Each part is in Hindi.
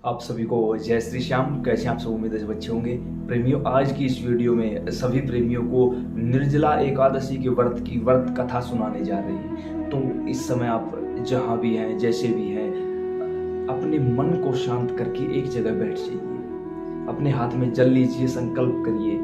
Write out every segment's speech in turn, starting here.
आप सभी को जय श्री श्याम। कैसे आप सब उम्मीद है बच्चे होंगे। प्रेमियों, आज की इस वीडियो में सभी प्रेमियों को निर्जला एकादशी के व्रत की व्रत कथा सुनाने जा रही है। तो इस समय आप जहाँ भी हैं, जैसे भी हैं, अपने मन को शांत करके एक जगह बैठ जाइए। अपने हाथ में जल लीजिए, संकल्प करिए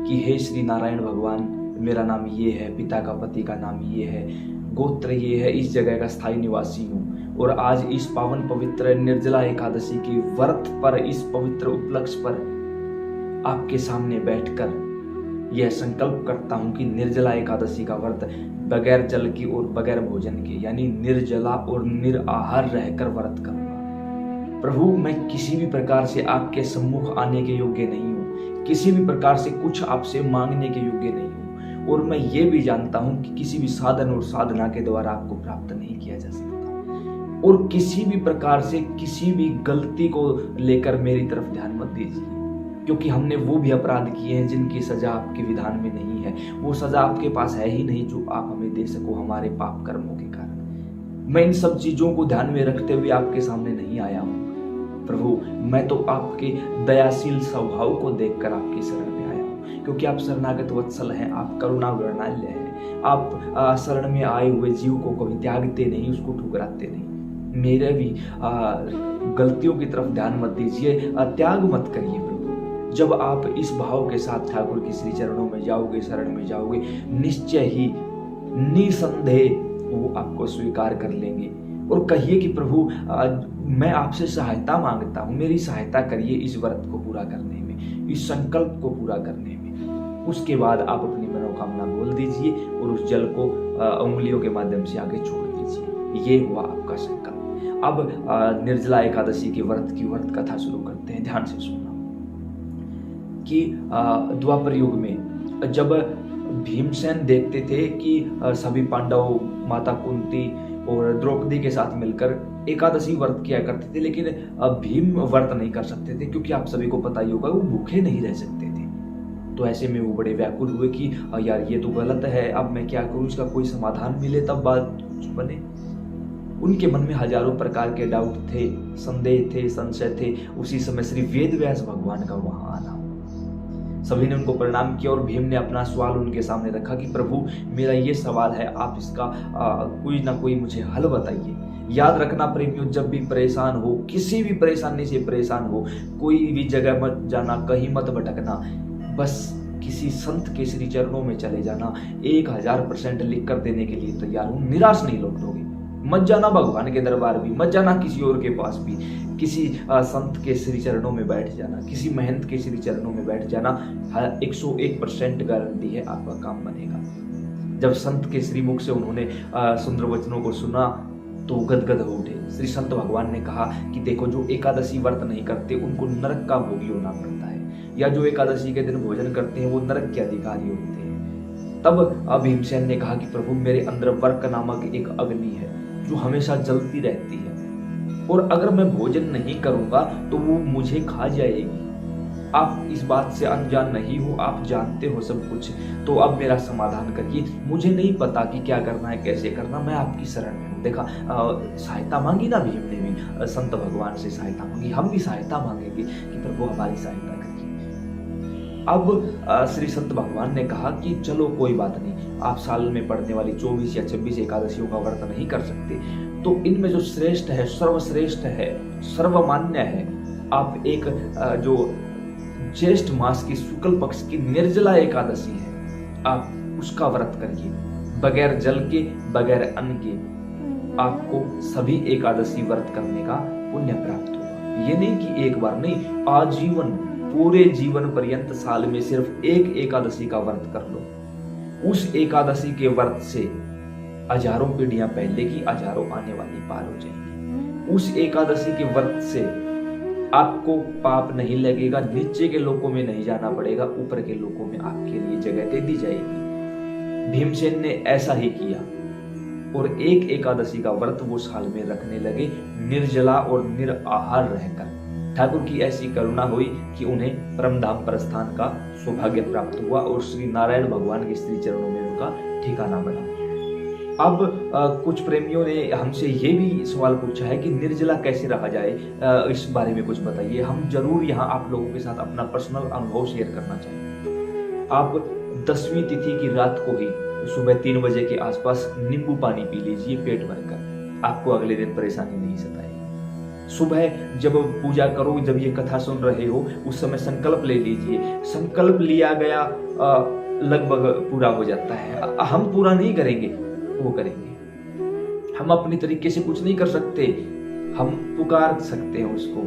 कि हे श्री नारायण भगवान, मेरा नाम ये है, पिता का पति का नाम ये है, गोत्र ये है, इस जगह का स्थायी निवासी हूँ और आज इस पावन पवित्र निर्जला एकादशी के व्रत पर, इस पवित्र उपलक्ष्य पर आपके सामने बैठकर यह संकल्प करता हूं कि निर्जला एकादशी का व्रत बगैर जल के और बगैर भोजन के, यानी निर्जला और निराहार रहकर व्रत करूंगा। प्रभु, मैं किसी भी प्रकार से आपके सम्मुख आने के योग्य नहीं हूँ, किसी भी प्रकार से कुछ आपसे मांगने के योग्य नहीं हूँ, और मैं ये भी जानता हूं कि किसी भी साधन और साधना के द्वारा आपको प्राप्त नहीं किया जा सकता, और किसी भी प्रकार से किसी भी गलती को लेकर मेरी तरफ ध्यान मत दीजिए, क्योंकि हमने वो भी अपराध किए हैं जिनकी सजा आपके विधान में नहीं है। वो सजा आपके पास है ही नहीं जो आप हमें दे सको हमारे पाप कर्मों के कारण। मैं इन सब चीजों को ध्यान में रखते हुए आपके सामने नहीं आया हूँ प्रभु। मैं तो आपके दयाशील स्वभाव को देखकर आपकी शरण में आया हूँ, क्योंकि आप शरणागत वत्सल हैं, आप करुणा वर्णाल्य हैं। आप शरण में आए हुए जीव को कभी त्यागते नहीं, उसको ठुकराते नहीं। मेरे भी गलतियों की तरफ ध्यान मत दीजिए, त्याग मत करिए प्रभु। जब आप इस भाव के साथ ठाकुर के श्री चरणों में जाओगे, शरण में जाओगे, निश्चय ही निसंदेह वो आपको स्वीकार कर लेंगे और कहिए कि प्रभु मैं आपसे सहायता मांगता हूँ, मेरी सहायता करिए इस व्रत को पूरा करने में, इस संकल्प को पूरा करने में। उसके बाद आप अपनी मनोकामना बोल दीजिए और उस जल को उंगलियों के माध्यम से आगे छोड़ दीजिए। ये हुआ आपका संकल्प। अब निर्जला एकादशी के व्रत की व्रत कथा शुरू करते हैं। ध्यान से सुनना कि द्वापर युग में जब भीमसेन देखते थे कि सभी पांडव माता कुंती और द्रौपदी के साथ मिलकर एकादशी व्रत किया करते थे, लेकिन भीम व्रत नहीं कर सकते थे, क्योंकि आप सभी को पता ही होगा वो भूखे नहीं रह सकते थे। तो ऐसे में वो बड़े व्याकुल हुए कि यार ये तो गलत है, अब मैं क्या करूं, इसका कोई समाधान मिले तब बात बने। उनके मन में हजारों प्रकार के डाउट थे, संदेह थे, संशय थे। उसी समय श्री वेद व्यास भगवान का वहां आना। सभी ने उनको प्रणाम किया और भीम ने अपना सवाल उनके सामने रखा कि प्रभु, मेरा ये सवाल है, आप इसका कोई ना कोई मुझे हल बताइए। याद रखना प्रेमियों, जब भी परेशान हो, किसी भी परेशानी से परेशान हो, कोई भी जगह मत जाना, कहीं मत भटकना, बस किसी संत के श्री चरणों में चले जाना। 1000% लिख कर देने के लिए तैयार हूं, निराश नहीं लौटोगे। मत जाना भगवान के दरबार भी, मत जाना किसी और के पास भी, किसी संत के श्री चरणों में बैठ जाना, किसी महंत के श्री चरणों में बैठ जाना। 101% गारंटी है आपका काम बनेगा। जब संत के श्री मुख से उन्होंने सुंदर वचनों को सुना तो गदगद हो उठे। श्री संत भगवान ने कहा कि देखो, जो एकादशी व्रत नहीं करते उनको नरक का भोगी होना पड़ता है, या जो एकादशी के दिन भोजन करते हैं वो नरक के अधिकारी होते हैं। तब भीमसेन ने कहा कि प्रभु, मेरे अंदर वर्क नामक एक अग्नि है जो हमेशा जलती रहती है, और अगर मैं भोजन नहीं करूंगा तो वो मुझे खा जाएगी। आप इस बात से अनजान नहीं हो, आप जानते हो सब कुछ। तो अब मेरा समाधान करिए। मुझे नहीं पता कि क्या करना है, कैसे करना, मैं आपकी शरण में हूँ। देखा, सहायता मांगी ना भीम ने भी, संत भगवान से सहायता मांगी। हम भी सहायता मांगेंगे कि प्रभु हमारी सहायता करिए। अब श्री संत भगवान ने कहा कि चलो कोई बात नहीं, आप साल में पड़ने वाली 24 या 26 एकादशियों का व्रत नहीं कर सकते, तो इनमें जो श्रेष्ठ है, सर्वश्रेष्ठ है, सर्वमान्य है, आप एक जो ज्येष्ठ मास की शुक्ल पक्ष की निर्जला एकादशी है, आप उसका व्रत करिए बगैर जल के, बगैर अन्न के। आपको सभी एकादशी व्रत करने का पुण्य प्राप्त होगा। ये नहीं कि एक बार, नहीं, आजीवन, पूरे जीवन पर्यंत साल में सिर्फ एक एकादशी का व्रत कर लो। उस एकादशी के व्रत से हजारों पीढ़ियां पहले की, हजारों आने वाली पार हो जाएंगी। उस एकादशी के व्रत से आपको पाप नहीं लगेगा, नीचे के लोकों में नहीं जाना पड़ेगा, ऊपर के लोकों में आपके लिए जगह दे दी जाएगी। भीमसेन ने ऐसा ही किया और एक एकादशी का व्रत वो साल में रखने लगे, निर्जला और निराहार रहकर। ठाकुर की ऐसी करुणा हुई कि उन्हें परमधाम प्रस्थान का सौभाग्य प्राप्त हुआ और श्री नारायण भगवान के श्री चरणों में उनका ठिकाना बना। अब कुछ प्रेमियों ने हमसे ये भी सवाल पूछा है कि निर्जला कैसे रहा जाए, इस बारे में कुछ बताइए। हम जरूर यहाँ आप लोगों के साथ अपना पर्सनल अनुभव शेयर करना चाहेंगे। आप 10वीं तिथि की रात को ही सुबह 3 बजे के आसपास नींबू पानी पी लीजिए पेट भरकर, आपको अगले दिन परेशानी नहीं सताएगी। सुबह जब पूजा करो, जब ये कथा सुन रहे हो, उस समय संकल्प ले लीजिए। संकल्प लिया गया लगभग पूरा हो जाता है। हम पूरा नहीं करेंगे, वो करेंगे। हम अपनी तरीके से कुछ नहीं कर सकते, हम पुकार सकते हैं उसको।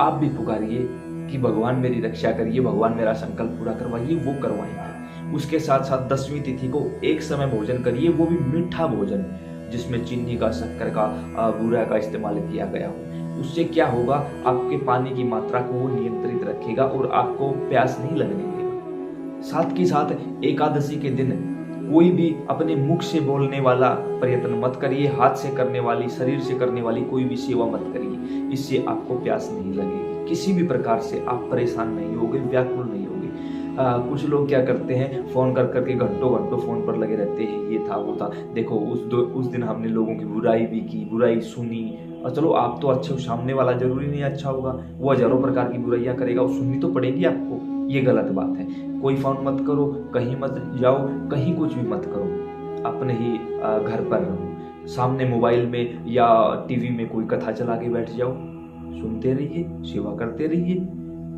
आप भी पुकारिए कि भगवान मेरी रक्षा करिए, भगवान मेरा संकल्प पूरा करवाइए, वो करवाएंगे। उसके साथ साथ 10वीं तिथि को एक समय भोजन करिए, वो भी मीठा भोजन जिसमें चीनी का, शक्कर का, बूरा का इस्तेमाल किया गया हो। उससे क्या होगा, आपके पानी की मात्रा को वो नियंत्रित रखेगा और आपको प्यास नहीं लगने देगा। साथ ही साथ एकादशी के दिन कोई भी अपने मुख से बोलने वाला प्रयत्न मत करिए, हाथ से करने वाली, शरीर से करने वाली कोई भी सेवा मत करिए। इससे आपको प्यास नहीं लगेगी, किसी भी प्रकार से आप परेशान नहीं होगे, व्याकुल नहीं होगे। कुछ लोग क्या करते हैं, फोन कर करके घंटों घंटों फोन पर लगे रहते हैं, ये था वो था। देखो उस दिन हमने लोगों की बुराई भी की, बुराई सुनी, और चलो आप तो अच्छे हो, सामने वाला जरूरी नहीं अच्छा होगा, वो हजारों प्रकार की बुराइयां करेगा, वो सुननी तो पड़ेगी आपको। ये गलत बात है। कोई फोन मत करो, कहीं मत जाओ, कहीं कुछ भी मत करो, अपने ही घर पर रहो। सामने मोबाइल में या टीवी में कोई कथा चला के बैठ जाओ, सुनते रहिए, सेवा करते रहिए।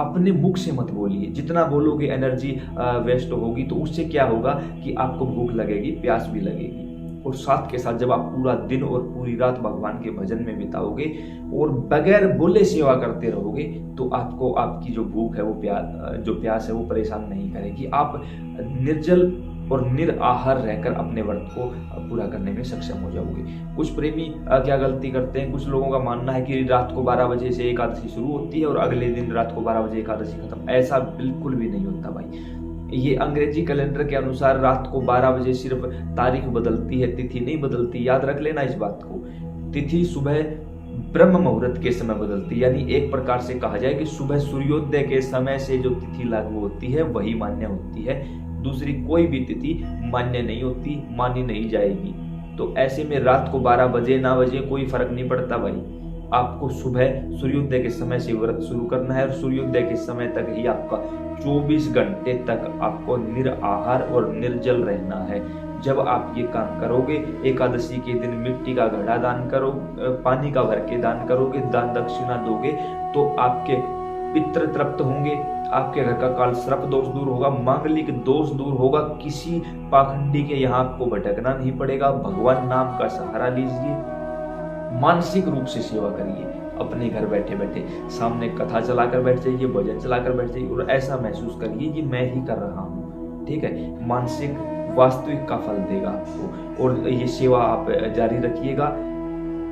अपने मुख से मत बोलिए, जितना बोलोगे एनर्जी वेस्ट होगी, तो उससे क्या होगा कि आपको भूख लगेगी, प्यास भी लगेगी। और साथ के साथ जब आप पूरा दिन और पूरी रात भगवान के भजन में बिताओगे और बगैर बोले सेवा करते रहोगे, तो आपको आपकी जो भूख है, वो प्यास है, वो परेशान नहीं करेगी। आप निर्जल और निराहार रहकर अपने व्रत को पूरा करने में सक्षम हो जाओगे। कुछ प्रेमी क्या गलती करते हैं, कुछ लोगों का मानना है कि रात को 12 बजे से एकादशी शुरू होती है और अगले दिन रात को 12 बजे एकादशी खत्म। ऐसा बिल्कुल भी नहीं होता भाई। ये अंग्रेजी कैलेंडर के अनुसार रात को 12 बजे सिर्फ तारीख बदलती है, तिथि नहीं बदलती। याद रख लेना इस बात को। तिथि सुबह ब्रह्म मुहूर्त के समय बदलती है, यानी एक प्रकार से कहा जाए कि सुबह सूर्योदय के समय से जो तिथि लागू होती है वही मान्य होती है। दूसरी कोई भी तिथि मान्य नहीं होती, मानी नहीं जाएगी। तो ऐसे में रात को 12 बजे ना बजे कोई फर्क नहीं पड़ता भाई। आपको सुबह सूर्योदय के समय से व्रत शुरू करना है और सूर्योदय के समय तक ही आपका 24 घंटे तक आपको निराहार और निर्जल रहना है। जब आप ये काम करोगे, एकादशी के दिन मिट्टी का घड़ा दान करो, पानी का भर के दान करोगे, दान दक्षिणा दोगे, तो आपके पितृ तृप्त होंगे, आपके घर का काल सर्प दोष दूर होगा, मांगलिक दोष दूर होगा, किसी पाखंडी के यहाँ आपको भटकना नहीं पड़ेगा। भगवान नाम का सहारा लीजिए, मानसिक रूप से सेवा करिए। अपने घर बैठे बैठे सामने कथा चलाकर बैठ जाइए, भजन चलाकर बैठ जाइए और ऐसा महसूस करिए कि मैं ही कर रहा हूँ। ठीक है, मानसिक वास्तविक का फल देगा आपको। और ये सेवा आप जारी रखिएगा।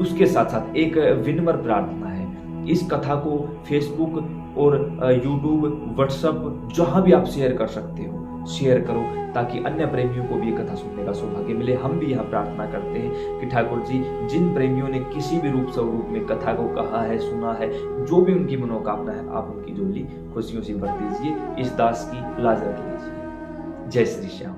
उसके साथ साथ एक विनम्र प्रार्थना है, इस कथा को फेसबुक और यूट्यूब, व्हाट्सएप, जहां भी आप शेयर कर सकते हो, शेयर करो, ताकि अन्य प्रेमियों को भी ये कथा सुनने का सौभाग्य मिले। हम भी यहाँ प्रार्थना करते हैं कि ठाकुर जी, जिन प्रेमियों ने किसी भी रूप स्वरूप में कथा को कहा है, सुना है, जो भी उनकी मनोकामना है, आप उनकी झोली खुशियों से भर दीजिए। इस दास की लाज रख लीजिए। जय श्री श्याम।